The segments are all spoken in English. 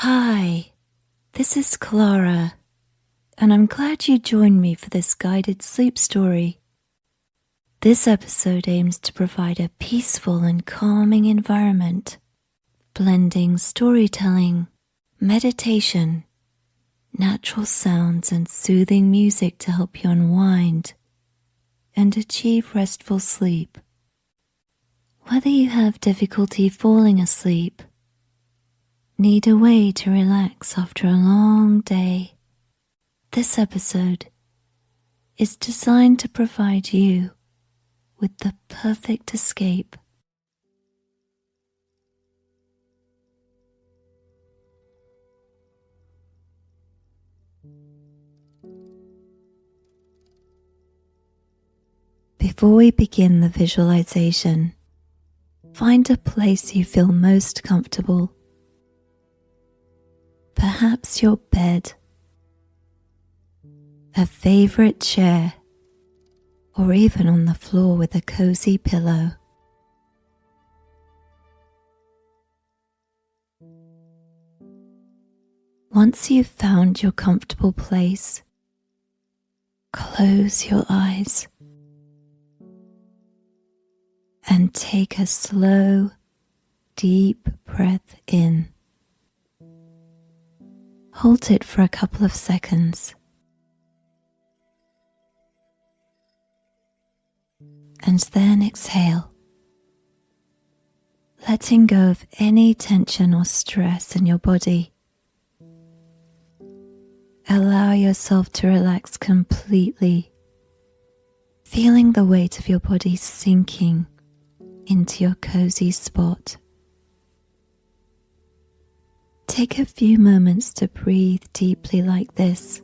Hi, this is Clara, and I'm glad you joined me for this guided sleep story. This episode aims to provide a peaceful and calming environment, blending storytelling, meditation, natural sounds, and soothing music to help you unwind and achieve restful sleep. Whether you have difficulty falling asleep, need a way to relax after a long day, this episode is designed to provide you with the perfect escape. Before we begin the visualization, find a place you feel most comfortable. Perhaps your bed, a favorite chair, or even on the floor with a cozy pillow. Once you've found your comfortable place, close your eyes and take a slow, deep breath in. Hold it for a couple of seconds and then exhale, letting go of any tension or stress in your body. Allow yourself to relax completely, feeling the weight of your body sinking into your cozy spot. Take a few moments to breathe deeply like this,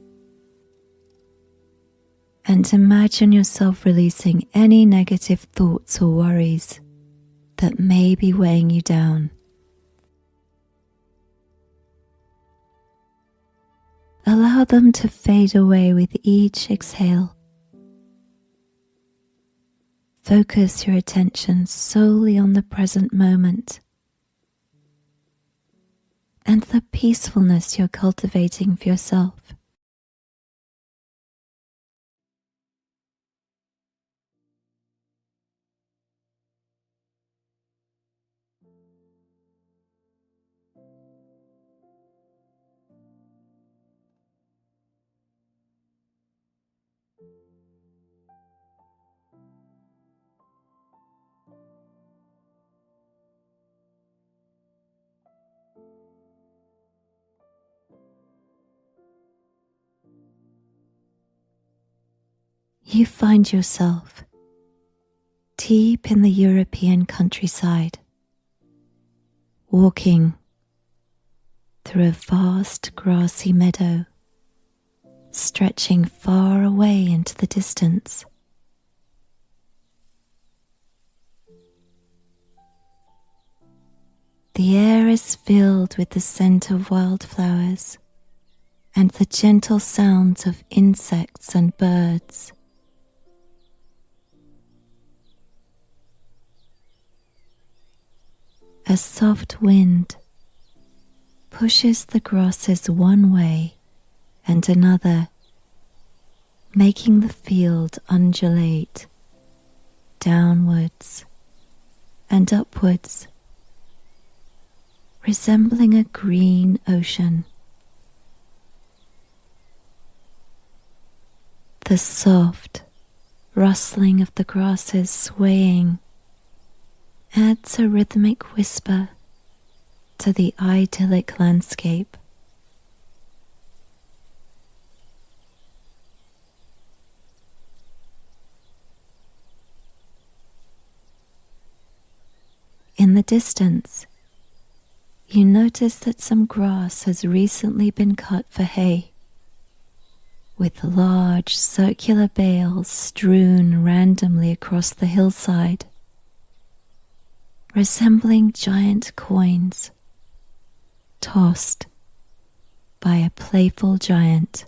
and imagine yourself releasing any negative thoughts or worries that may be weighing you down. Allow them to fade away with each exhale. Focus your attention solely on the present moment and the peacefulness you're cultivating for yourself. You find yourself deep in the European countryside, walking through a vast grassy meadow, stretching far away into the distance. The air is filled with the scent of wildflowers and the gentle sounds of insects and birds. A soft wind pushes the grasses one way and another, making the field undulate downwards and upwards, resembling a green ocean. The soft rustling of the grasses swaying adds a rhythmic whisper to the idyllic landscape. In the distance, you notice that some grass has recently been cut for hay, with large circular bales strewn randomly across the hillside, resembling giant coins tossed by a playful giant.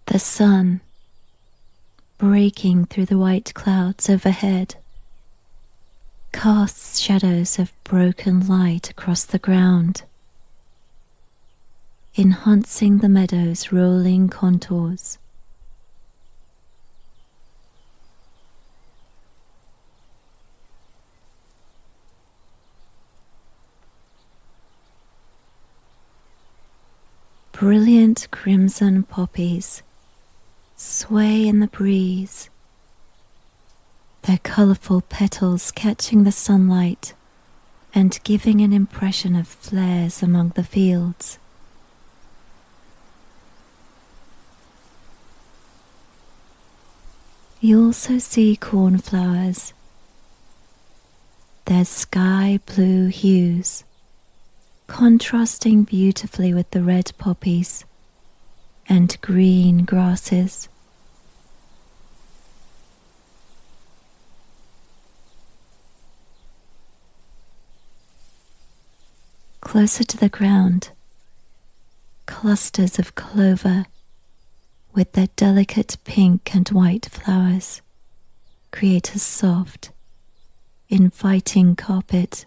The sun, breaking through the white clouds overhead, casts shadows of broken light across the ground, enhancing the meadow's rolling contours. Brilliant crimson poppies sway in the breeze, their colourful petals catching the sunlight and giving an impression of flares among the fields. You also see cornflowers, their sky blue hues contrasting beautifully with the red poppies and green grasses. Closer to the ground, clusters of clover with their delicate pink and white flowers create a soft, inviting carpet.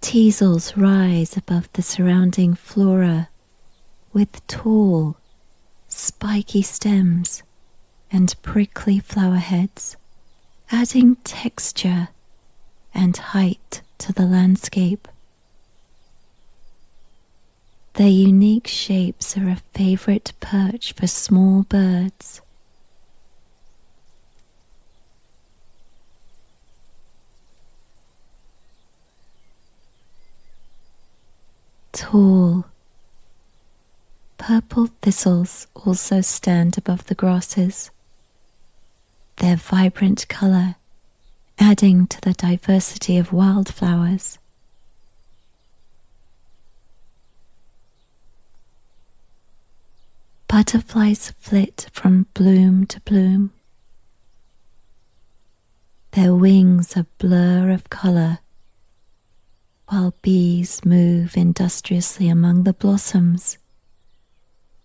Teasels rise above the surrounding flora with tall, spiky stems and prickly flower heads, adding texture and height to the landscape. Their unique shapes are a favorite perch for small birds. Tall, purple thistles also stand above the grasses, their vibrant colour adding to the diversity of wildflowers. Butterflies flit from bloom to bloom, their wings a blur of colour, while bees move industriously among the blossoms,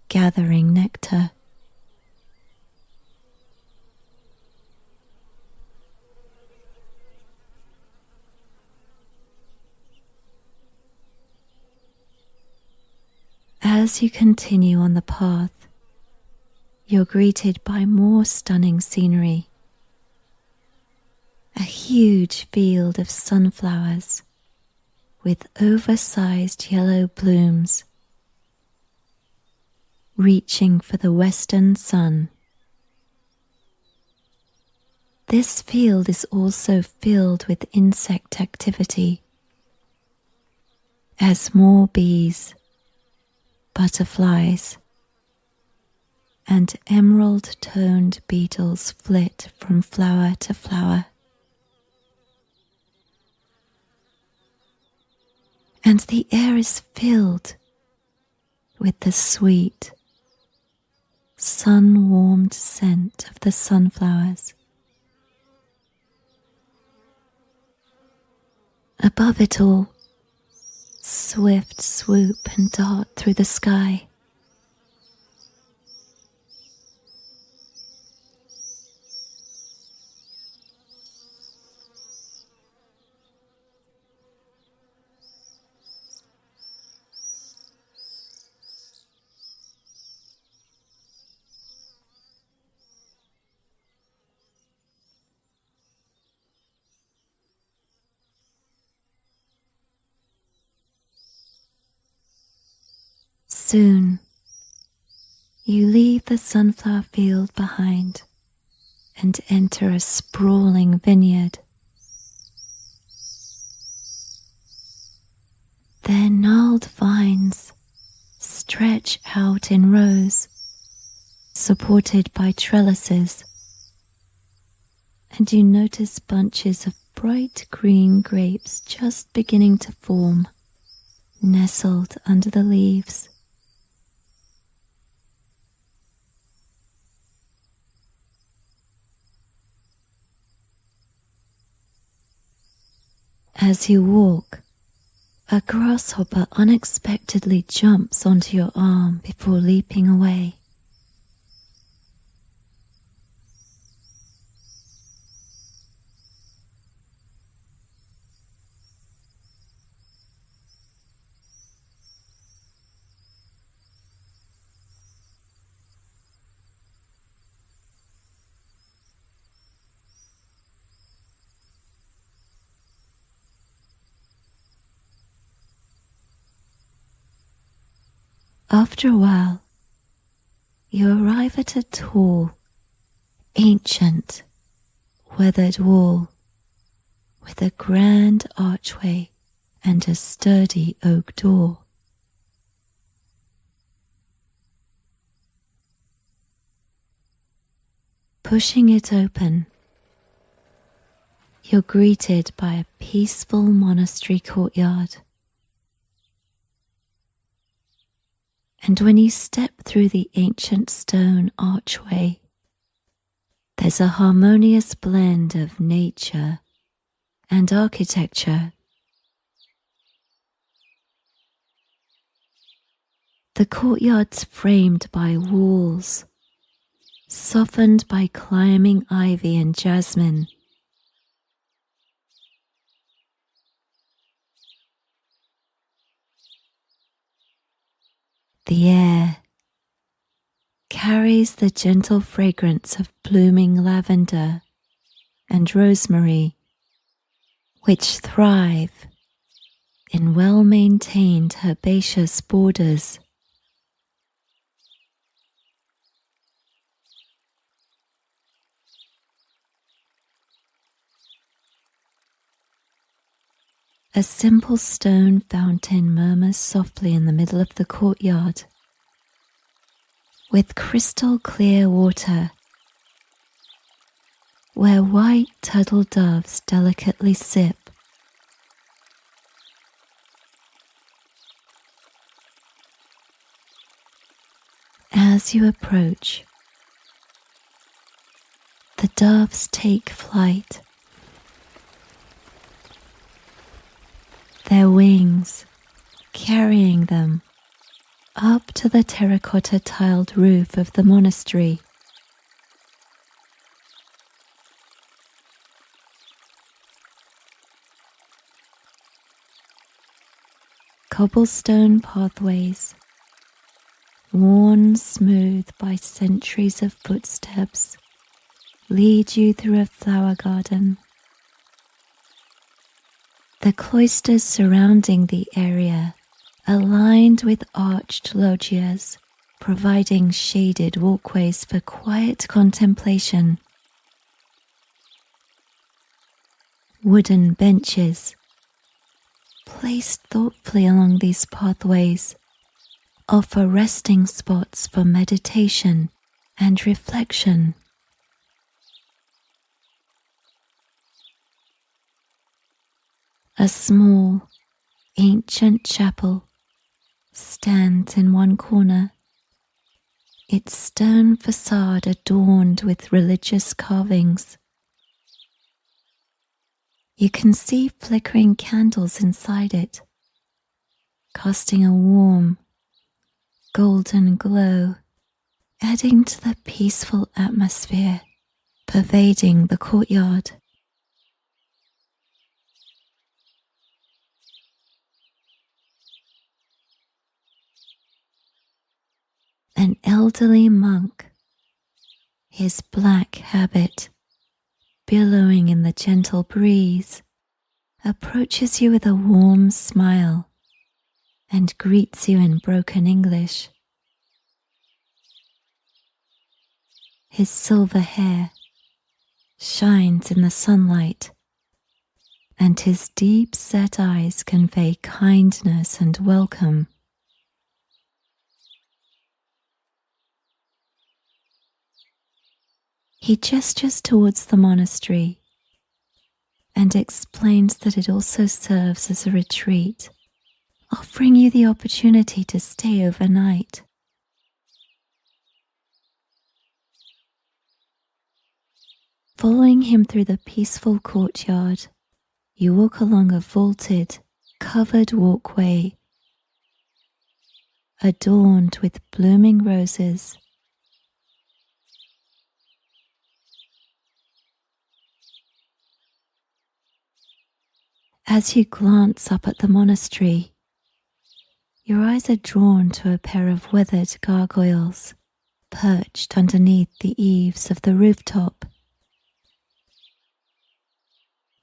gathering nectar. As you continue on the path, you're greeted by more stunning scenery. A huge field of sunflowers with oversized yellow blooms, reaching for the western sun. This field is also filled with insect activity, as more bees, butterflies, and emerald-toned beetles flit from flower to flower. And the air is filled with the sweet, sun-warmed scent of the sunflowers. Above it all, swift swoop and dart through the sky. Soon, you leave the sunflower field behind and enter a sprawling vineyard. Their gnarled vines stretch out in rows, supported by trellises, and you notice bunches of bright green grapes just beginning to form, nestled under the leaves. As you walk, a grasshopper unexpectedly jumps onto your arm before leaping away. After a while, you arrive at a tall, ancient, weathered wall with a grand archway and a sturdy oak door. Pushing it open, you're greeted by a peaceful monastery courtyard. And when you step through the ancient stone archway, there's a harmonious blend of nature and architecture. The courtyard's framed by walls, softened by climbing ivy and jasmine. The air carries the gentle fragrance of blooming lavender and rosemary, which thrive in well-maintained herbaceous borders. A simple stone fountain murmurs softly in the middle of the courtyard, with crystal clear water, where white turtle doves delicately sip. As you approach, the doves take flight. Their wings carrying them up to the terracotta tiled roof of the monastery. Cobblestone pathways, worn smooth by centuries of footsteps, lead you through a flower garden. The cloisters surrounding the area are lined with arched loggias, providing shaded walkways for quiet contemplation. Wooden benches, placed thoughtfully along these pathways, offer resting spots for meditation and reflection. A small, ancient chapel stands in one corner, its stone facade adorned with religious carvings. You can see flickering candles inside it, casting a warm, golden glow, adding to the peaceful atmosphere pervading the courtyard. An elderly monk, his black habit billowing in the gentle breeze, approaches you with a warm smile and greets you in broken English. His silver hair shines in the sunlight, and his deep-set eyes convey kindness and welcome. He gestures towards the monastery and explains that it also serves as a retreat, offering you the opportunity to stay overnight. Following him through the peaceful courtyard, You walk along a vaulted, covered walkway adorned with blooming roses. As you glance up at the monastery, your eyes are drawn to a pair of weathered gargoyles perched underneath the eaves of the rooftop.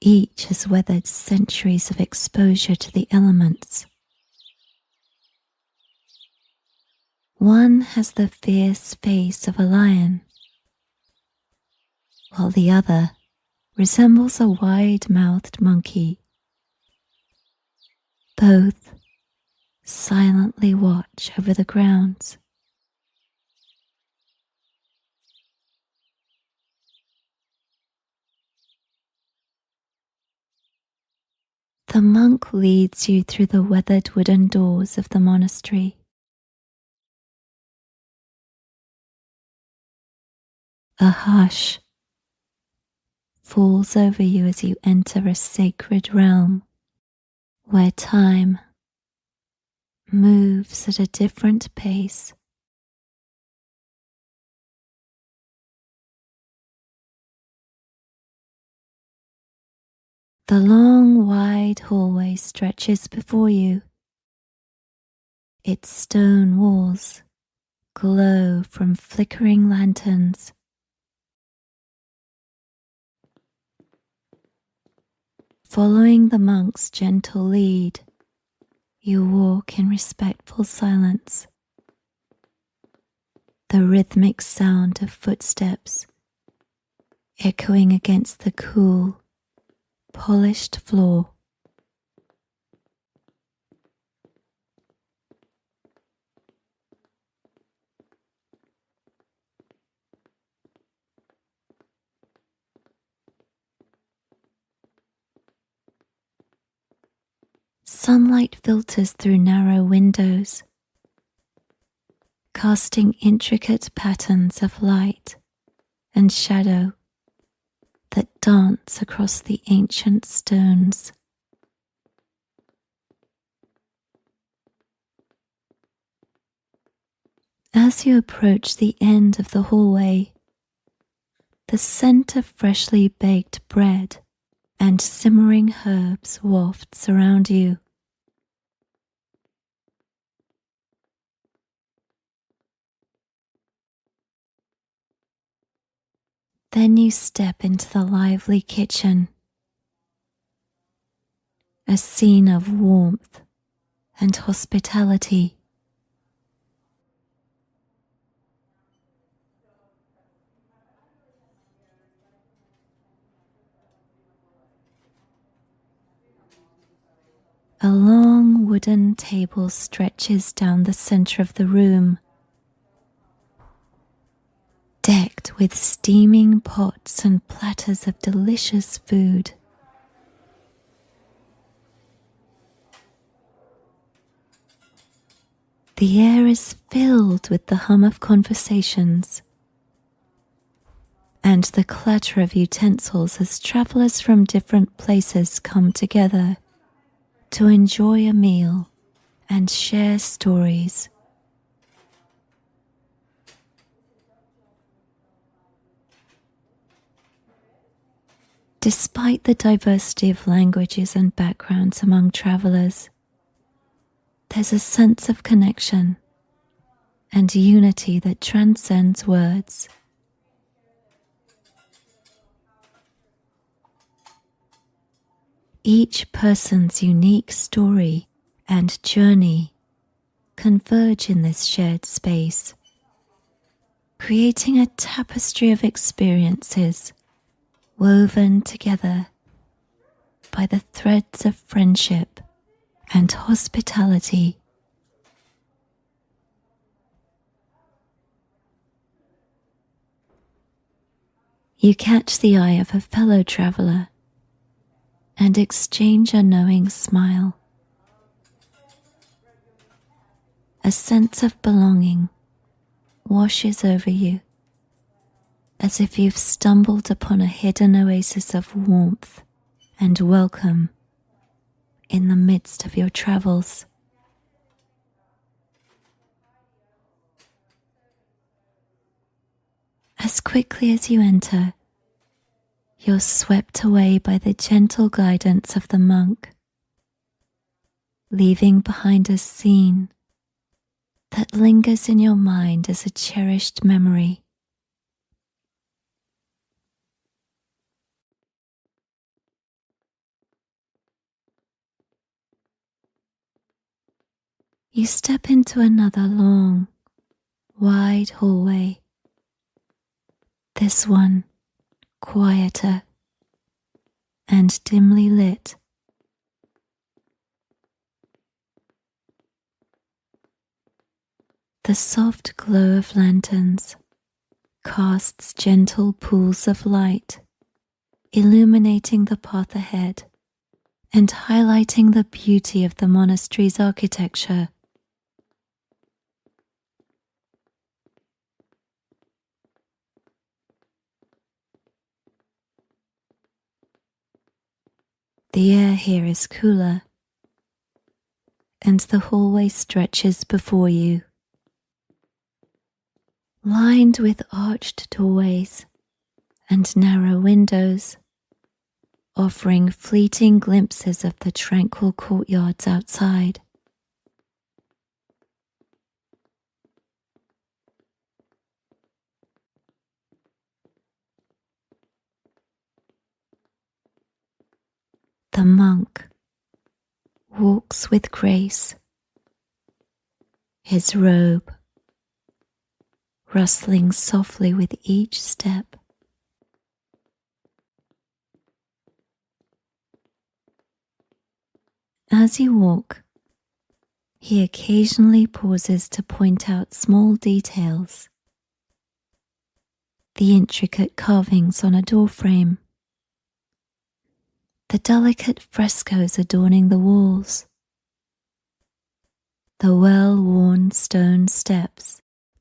Each has weathered centuries of exposure to the elements. One has the fierce face of a lion, while the other resembles a wide-mouthed monkey. Both silently watch over the grounds. The monk leads you through the weathered wooden doors of the monastery. A hush falls over you as you enter a sacred realm where time moves at a different pace. The long, wide hallway stretches before you. Its stone walls glow from flickering lanterns. Following the monk's gentle lead, you walk in respectful silence. The rhythmic sound of footsteps echoing against the cool, polished floor. Sunlight filters through narrow windows, casting intricate patterns of light and shadow that dance across the ancient stones. As you approach the end of the hallway, the scent of freshly baked bread and simmering herbs wafts around you. Then you step into the lively kitchen, a scene of warmth and hospitality. A long wooden table stretches down the center of the room, decked with steaming pots and platters of delicious food. The air is filled with the hum of conversations and the clatter of utensils as travelers from different places come together to enjoy a meal and share stories. Despite the diversity of languages and backgrounds among travelers, there's a sense of connection and unity that transcends words. Each person's unique story and journey converge in this shared space, creating a tapestry of experiences woven together by the threads of friendship and hospitality. You catch the eye of a fellow traveler and exchange a knowing smile. A sense of belonging washes over you, as if you've stumbled upon a hidden oasis of warmth and welcome in the midst of your travels. As quickly as you enter, you're swept away by the gentle guidance of the monk, leaving behind a scene that lingers in your mind as a cherished memory. You step into another long, wide hallway, this one quieter and dimly lit. The soft glow of lanterns casts gentle pools of light, illuminating the path ahead and highlighting the beauty of the monastery's architecture. The air here is cooler, and the hallway stretches before you, lined with arched doorways and narrow windows, offering fleeting glimpses of the tranquil courtyards outside. The monk walks with grace, his robe rustling softly with each step. As you walk, he occasionally pauses to point out small details, the intricate carvings on a doorframe, the delicate frescoes adorning the walls, the well-worn stone steps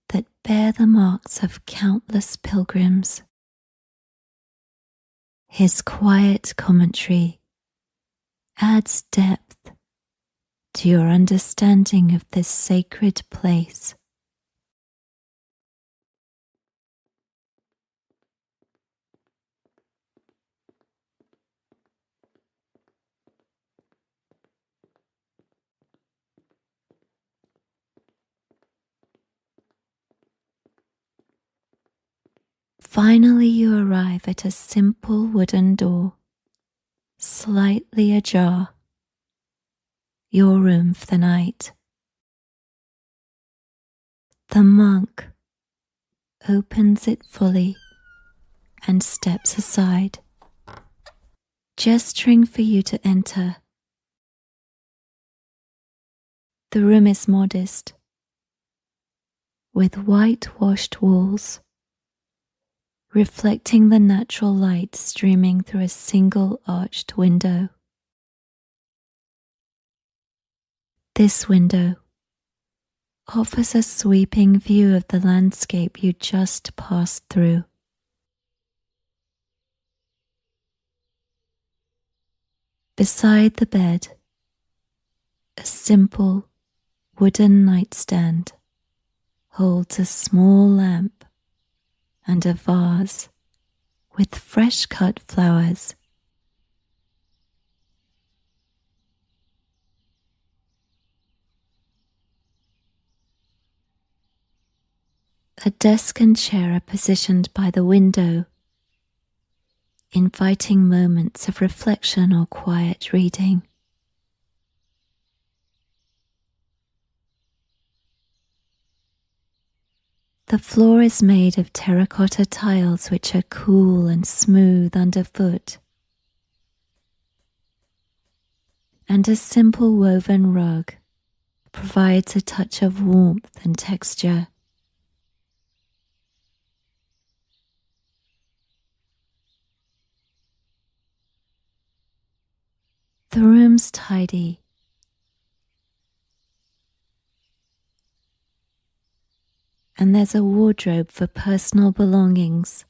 that bear the marks of countless pilgrims. His quiet commentary adds depth to your understanding of this sacred place. Finally, you arrive at a simple wooden door, slightly ajar, your room for the night. The monk opens it fully and steps aside, gesturing for you to enter. The room is modest, with whitewashed walls, reflecting the natural light streaming through a single arched window. This window offers a sweeping view of the landscape you just passed through. Beside the bed, a simple wooden nightstand holds a small lamp and a vase with fresh cut flowers. A desk and chair are positioned by the window, inviting moments of reflection or quiet reading. The floor is made of terracotta tiles which are cool and smooth underfoot, and a simple woven rug provides a touch of warmth and texture. The room's tidy, and there's a wardrobe for personal belongings.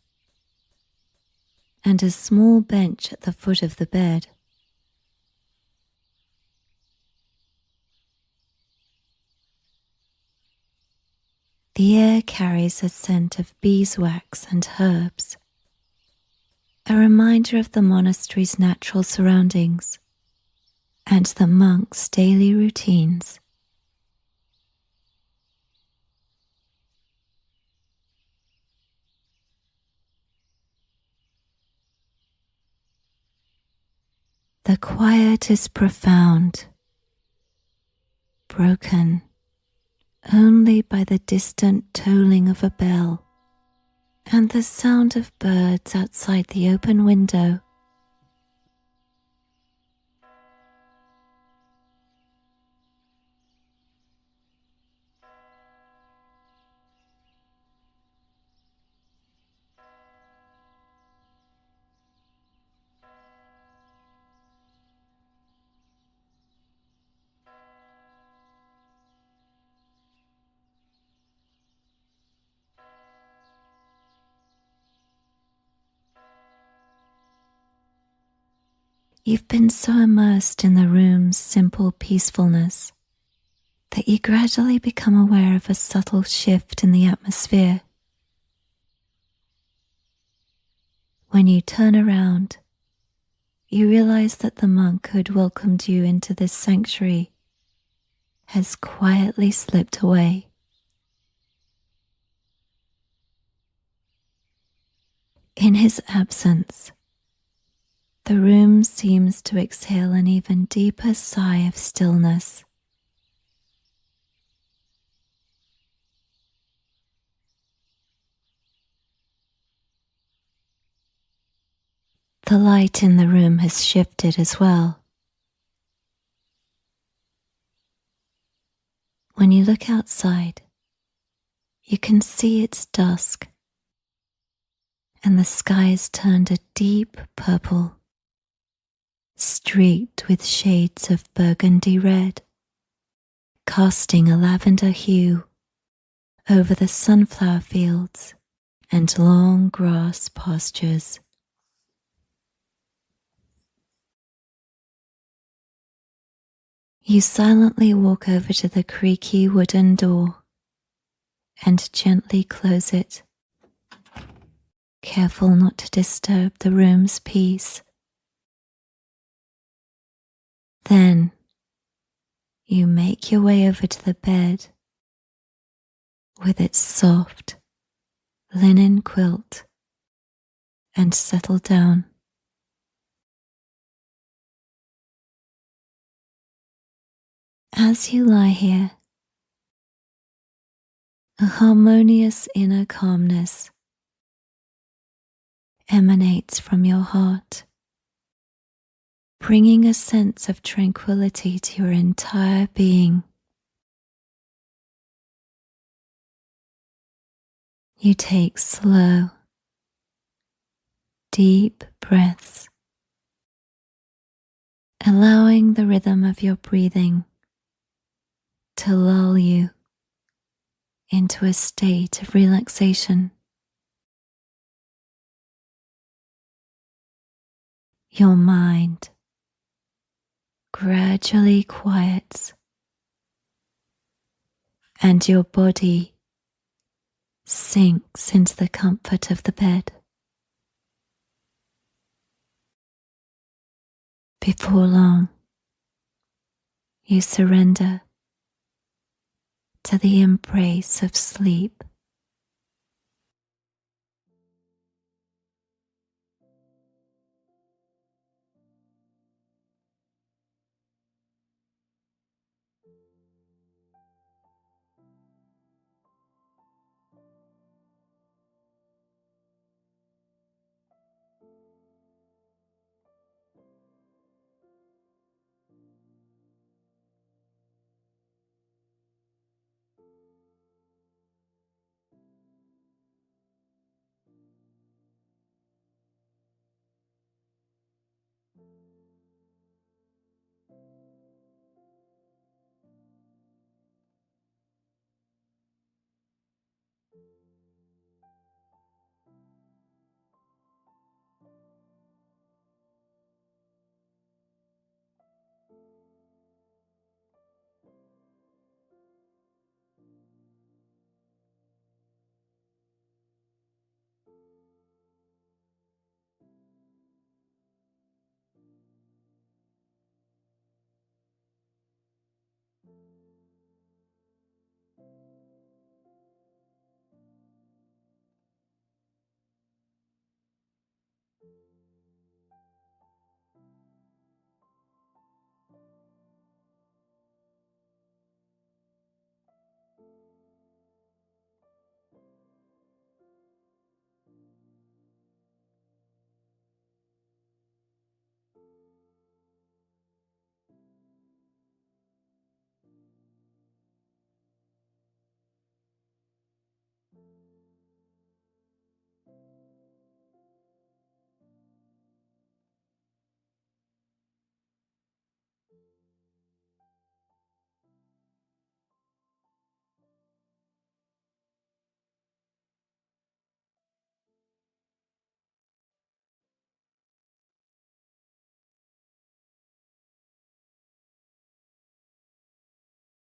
and a small bench at the foot of the bed. The air carries a scent of beeswax and herbs, a reminder of the monastery's natural surroundings and the monks' daily routines. The quiet is profound, broken only by the distant tolling of a bell and the sound of birds outside the open window. You've been so immersed in the room's simple peacefulness that you gradually become aware of a subtle shift in the atmosphere. When you turn around, you realize that the monk who had welcomed you into this sanctuary has quietly slipped away. In his absence, the room seems to exhale an even deeper sigh of stillness. The light in the room has shifted as well. When you look outside, you can see it's dusk, and the sky's turned a deep purple, streaked with shades of burgundy red, casting a lavender hue over the sunflower fields and long grass pastures. You silently walk over to the creaky wooden door and gently close it, careful not to disturb the room's peace. Then you make your way over to the bed with its soft linen quilt and settle down. As you lie here, a harmonious inner calmness emanates from your heart, bringing a sense of tranquility to your entire being. You take slow, deep breaths, allowing the rhythm of your breathing to lull you into a state of relaxation. Your mind gradually quiets, and your body sinks into the comfort of the bed. Before long, you surrender to the embrace of sleep.